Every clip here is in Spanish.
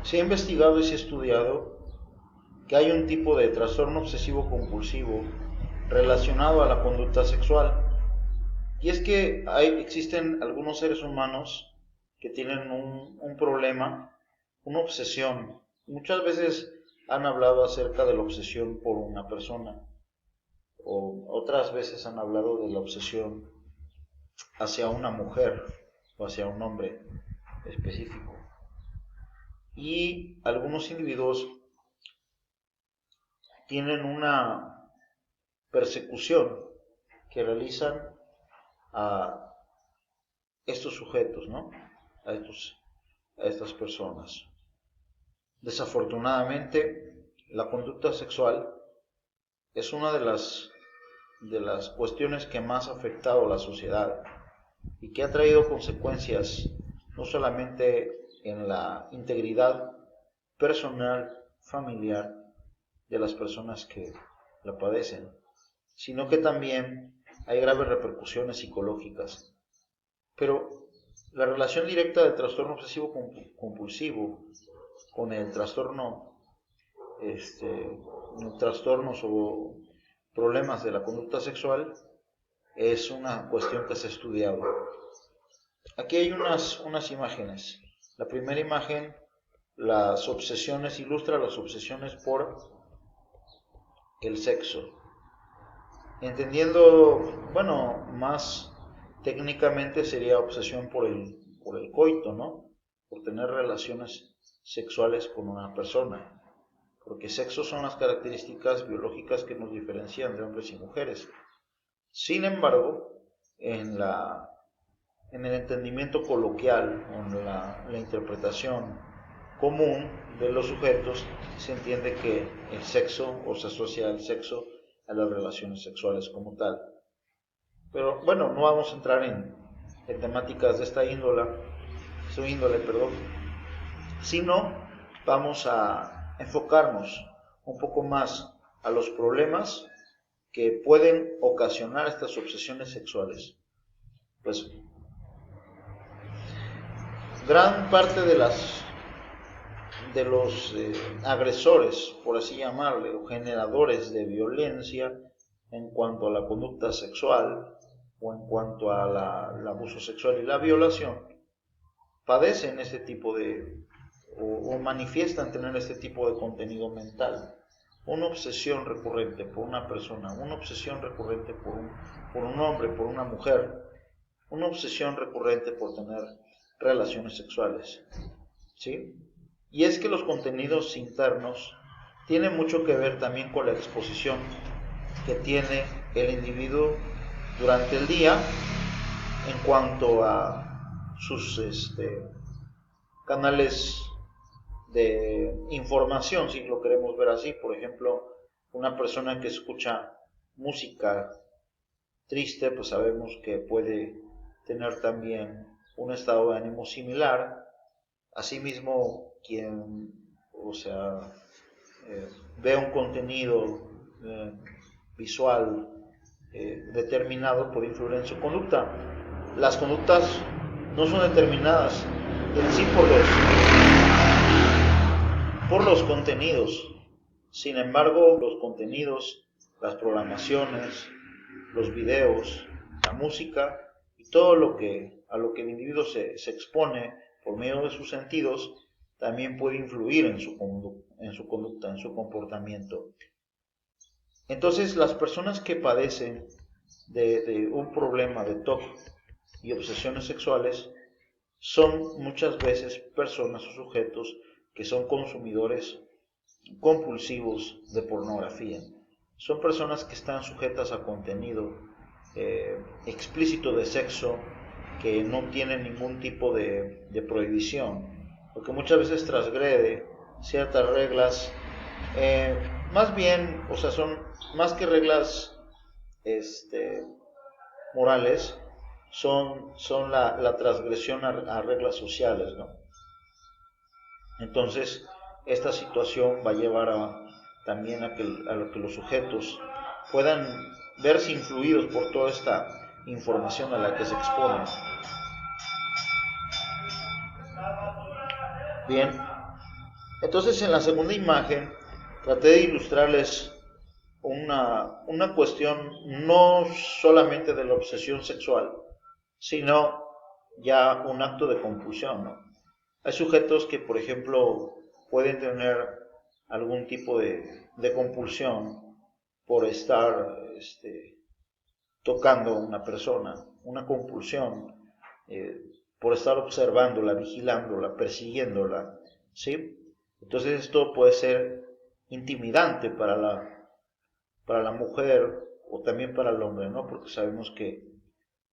Se ha investigado y se ha estudiado que hay un tipo de trastorno obsesivo compulsivo relacionado a la conducta sexual. Y es que existen algunos seres humanos que tienen un problema, una obsesión. Muchas veces han hablado acerca de la obsesión por una persona, o otras veces han hablado de la obsesión hacia una mujer o hacia un hombre específico. Y algunos individuos tienen una persecución que realizan a estos sujetos, ¿no? A estas personas. Desafortunadamente, la conducta sexual es una de las cuestiones que más ha afectado a la sociedad y que ha traído consecuencias no solamente en la integridad personal, familiar de las personas que la padecen, sino que también hay graves repercusiones psicológicas. Pero la relación directa del trastorno obsesivo compulsivo con el trastornos o problemas de la conducta sexual es una cuestión que se ha estudiado. Aquí hay unas imágenes. La primera imagen, ilustra las obsesiones por el sexo. Entendiendo, bueno, más técnicamente sería obsesión por el coito, ¿no? Por tener relaciones sexuales con una persona. Porque sexo son las características biológicas que nos diferencian de hombres y mujeres. Sin embargo, en el entendimiento coloquial o en la interpretación común de los sujetos, se entiende que el sexo, o se asocia el sexo a las relaciones sexuales como tal. Pero bueno, no vamos a entrar en temáticas de esta índole, sino vamos a enfocarnos un poco más a los problemas que pueden ocasionar estas obsesiones sexuales. Pues gran parte de los agresores, por así llamarle, o generadores de violencia en cuanto a la conducta sexual o en cuanto al abuso sexual y la violación, padecen este tipo o manifiestan tener este tipo de contenido mental. Una obsesión recurrente por una persona, una obsesión recurrente por un hombre, por una mujer, una obsesión recurrente por tener relaciones sexuales, ¿sí? Y es que los contenidos internos tienen mucho que ver también con la exposición que tiene el individuo durante el día en cuanto a sus canales de información, si lo queremos ver así. Por ejemplo, una persona que escucha música triste, pues sabemos que puede tener también un estado de ánimo similar. Asimismo, quien, ve un contenido visual determinado puede influir en su conducta. Las conductas no son determinadas en sí por los contenidos. Sin embargo, los contenidos, las programaciones, los videos, la música y todo a lo que el individuo se expone por medio de sus sentidos, también puede influir en su conducta, en su comportamiento. Entonces, las personas que padecen de un problema de TOC y obsesiones sexuales son muchas veces personas o sujetos que son consumidores compulsivos de pornografía. Son personas que están sujetas a contenido explícito de sexo que no tiene ningún tipo de prohibición, porque muchas veces transgrede ciertas reglas, más bien, son más que reglas morales, son la transgresión a reglas sociales, ¿no? Entonces, esta situación va a llevar también a que los sujetos puedan verse influidos por toda esta información a la que se exponen. Bien, Entonces, en la segunda imagen, traté de ilustrarles una cuestión no solamente de la obsesión sexual, sino ya un acto de compulsión, ¿no? Hay sujetos que, por ejemplo, pueden tener algún tipo de compulsión por estar tocando a una persona, una compulsión por estar observándola, vigilándola, persiguiéndola, ¿sí? Entonces esto puede ser intimidante para la mujer o también para el hombre, ¿no? Porque sabemos que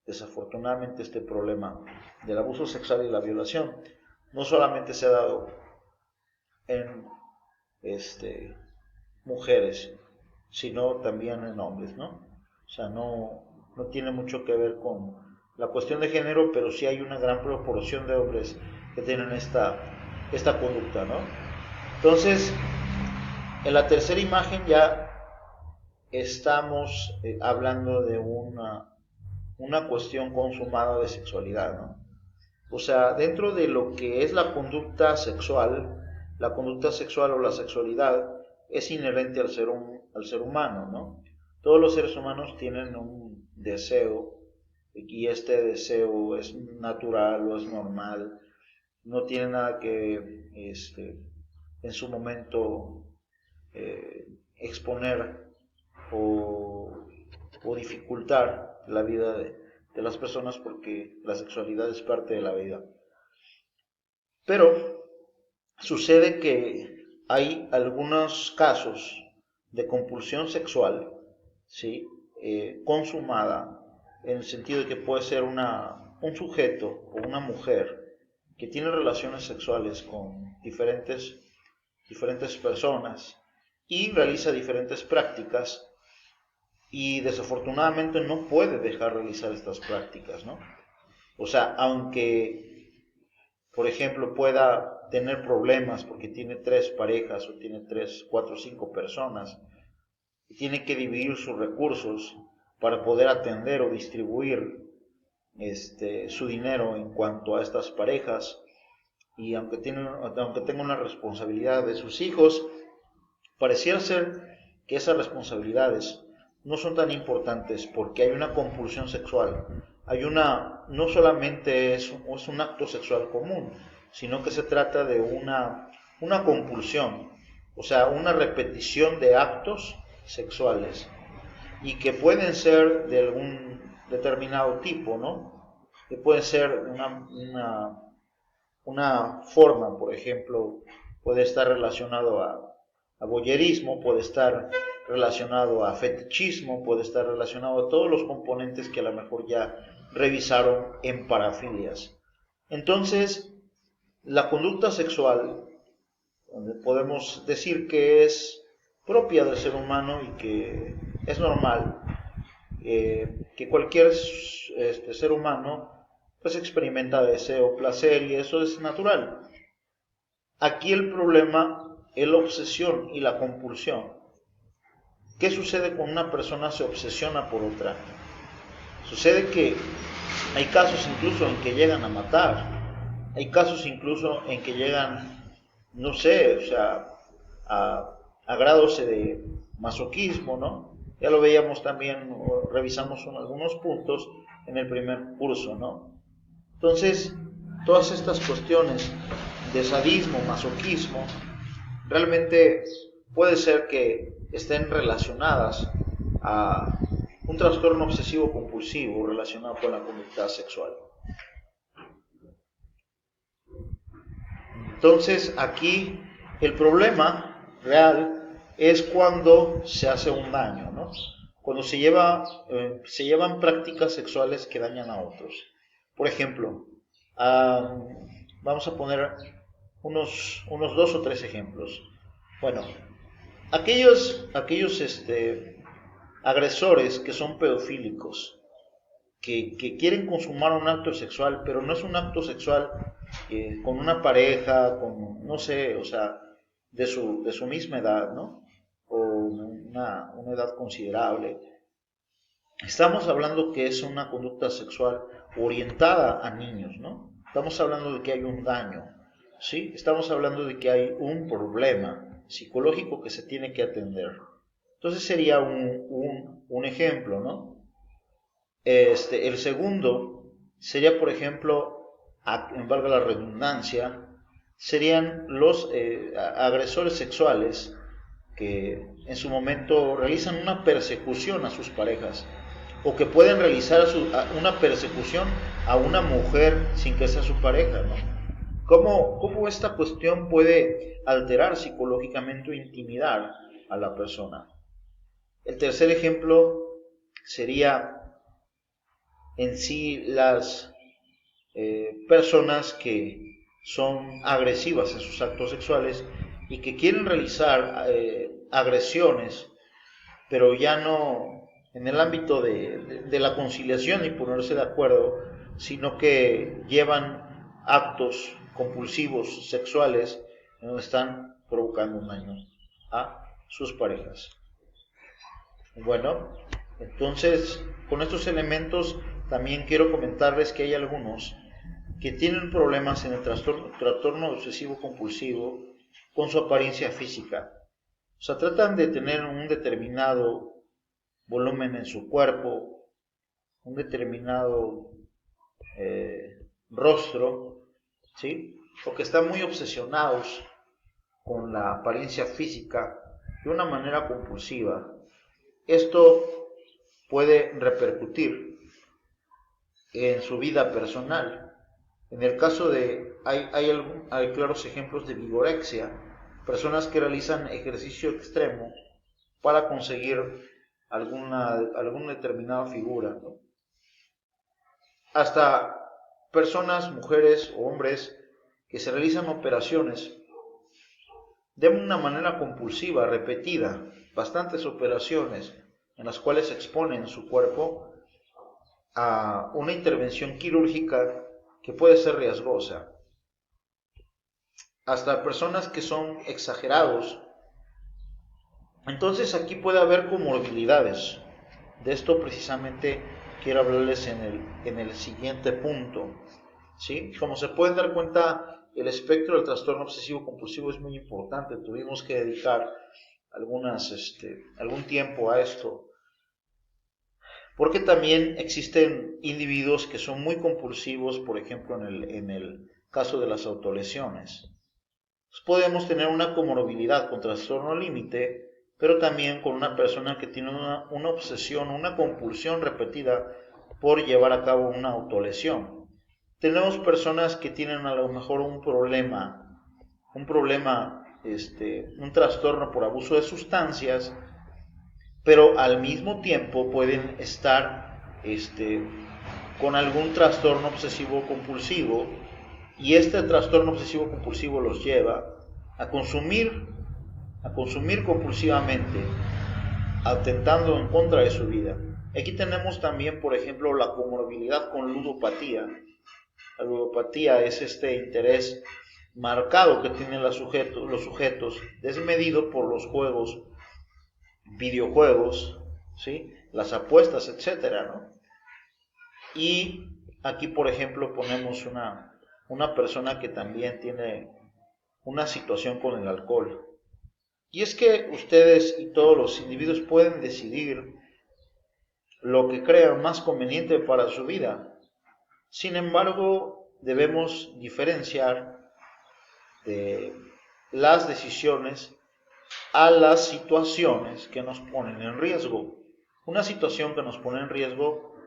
desafortunadamente este problema del abuso sexual y la violación no solamente se ha dado en mujeres, sino también en hombres, ¿no? O sea, no tiene mucho que ver con la cuestión de género, pero sí hay una gran proporción de hombres que tienen esta conducta, ¿no? Entonces, en la tercera imagen ya estamos hablando de una cuestión consumada de sexualidad, ¿no? O sea, dentro de lo que es la conducta sexual o la sexualidad es inherente al ser humano, ¿no? Todos los seres humanos tienen un deseo y este deseo es natural o es normal, no tiene nada que en su momento exponer o, o dificultar la vida de las personas porque la sexualidad es parte de la vida. Pero sucede que hay algunos casos de compulsión sexual, ¿sí? Consumada, en el sentido de que puede ser un sujeto o una mujer que tiene relaciones sexuales con diferentes personas y realiza diferentes prácticas y desafortunadamente no puede dejar de realizar estas prácticas, ¿no? O sea, aunque, por ejemplo, pueda tener problemas porque tiene 3 parejas o tiene 3, 4, 5 personas y tiene que dividir sus recursos para poder atender o distribuir su dinero en cuanto a estas parejas y aunque tenga una responsabilidad de sus hijos, pareciera ser que esas responsabilidades no son tan importantes porque hay una compulsión sexual. No solamente es un acto sexual común, sino que se trata de una compulsión, o sea, una repetición de actos sexuales y que pueden ser de algún determinado tipo, ¿no? Que pueden ser una forma, por ejemplo, puede estar relacionado a voyerismo, puede estar relacionado a fetichismo, puede estar relacionado a todos los componentes que a lo mejor ya revisaron en parafilias. Entonces, la conducta sexual, donde podemos decir que es propia del ser humano y que es normal, que cualquier ser humano pues experimenta deseo, placer y eso es natural. Aquí el problema es la obsesión y la compulsión. ¿Qué sucede cuando una persona se obsesiona por otra? Sucede que hay casos incluso en que llegan a matar, hay casos incluso en que llegan, no sé, o sea, a grados de masoquismo, ¿no? Ya lo veíamos también, o revisamos algunos puntos en el primer curso, ¿no? Entonces, todas estas cuestiones de sadismo, masoquismo, realmente puede ser que estén relacionadas a un trastorno obsesivo compulsivo relacionado con la conducta sexual. Entonces, aquí el problema real es cuando se hace un daño, ¿no? Cuando se llevan prácticas sexuales que dañan a otros. Por ejemplo, vamos a poner unos 2 o 3 ejemplos. Bueno, aquellos agresores que son pedofílicos, que quieren consumar un acto sexual, pero no es un acto sexual con una pareja, con, no sé, o sea, de su misma edad, ¿no? O una edad considerable. Estamos hablando que es una conducta sexual orientada a niños, ¿no? Estamos hablando de que hay un daño. ¿sí? Estamos hablando de que hay un problema psicológico que se tiene que atender. Entonces sería un ejemplo, ¿no? El segundo sería, por ejemplo, en valga la redundancia, serían los agresores sexuales que en su momento realizan una persecución a sus parejas o que pueden realizar una persecución a una mujer sin que sea su pareja, ¿no? ¿Cómo esta cuestión puede alterar psicológicamente o intimidar a la persona? El tercer ejemplo sería en sí las personas que son agresivas en sus actos sexuales y que quieren realizar agresiones, pero ya no en el ámbito de la conciliación y ponerse de acuerdo, sino que llevan actos compulsivos sexuales en donde están provocando un daño a sus parejas. Bueno, entonces con estos elementos también quiero comentarles que hay algunos que tienen problemas en el trastorno obsesivo compulsivo con su apariencia física. O sea, tratan de tener un determinado volumen en su cuerpo, un determinado rostro, ¿sí? Porque están muy obsesionados con la apariencia física de una manera compulsiva. Esto puede repercutir en su vida personal. En el caso de, hay claros ejemplos de vigorexia, personas que realizan ejercicio extremo para conseguir alguna determinada figura, ¿no? Hasta personas, mujeres o hombres que se realizan operaciones de una manera compulsiva, repetida, bastantes operaciones en las cuales exponen su cuerpo a una intervención quirúrgica que puede ser riesgosa. Hasta personas que son exagerados. Entonces aquí puede haber comorbilidades. De esto precisamente quiero hablarles en el siguiente punto, ¿sí? Como se pueden dar cuenta, el espectro del trastorno obsesivo compulsivo es muy importante. Tuvimos que dedicar algún tiempo a esto, porque también existen individuos que son muy compulsivos, por ejemplo en el caso de las autolesiones. Podemos tener una comorbilidad con trastorno límite, pero también con una persona que tiene una obsesión, una compulsión repetida por llevar a cabo una autolesión. Tenemos personas que tienen a lo mejor un trastorno por abuso de sustancias, pero al mismo tiempo pueden estar con algún trastorno obsesivo compulsivo, y este trastorno obsesivo compulsivo los lleva a consumir compulsivamente, atentando en contra de su vida. Aquí tenemos también, por ejemplo, la comorbilidad con ludopatía. La ludopatía es este interés marcado que tienen los sujetos, desmedido por los juegos, videojuegos, ¿sí? Las apuestas, etcétera, ¿no? Y aquí, por ejemplo, ponemos una persona que también tiene una situación con el alcohol. Y es que ustedes y todos los individuos pueden decidir lo que crean más conveniente para su vida. Sin embargo, debemos diferenciar de las decisiones a las situaciones que nos ponen en riesgo. Una situación que nos pone en riesgo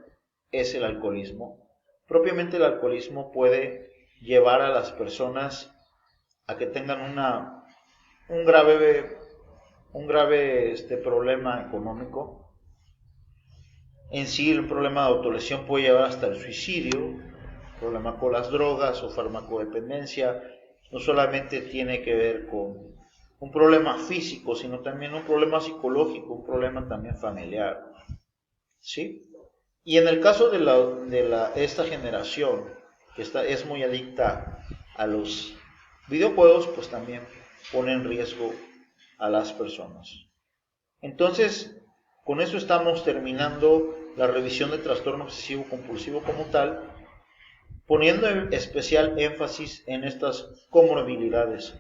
es el alcoholismo. Propiamente el alcoholismo puede llevar a las personas a que tengan un grave problema económico. En sí, el problema de autolesión puede llevar hasta el suicidio. El problema con las drogas o farmacodependencia no solamente tiene que ver con un problema físico, sino también un problema psicológico, un problema también familiar, ¿sí? Y en el caso de esta generación que es muy adicta a los videojuegos, pues también pone en riesgo a las personas. Entonces, con eso estamos terminando la revisión del trastorno obsesivo compulsivo como tal, poniendo especial énfasis en estas comorbilidades.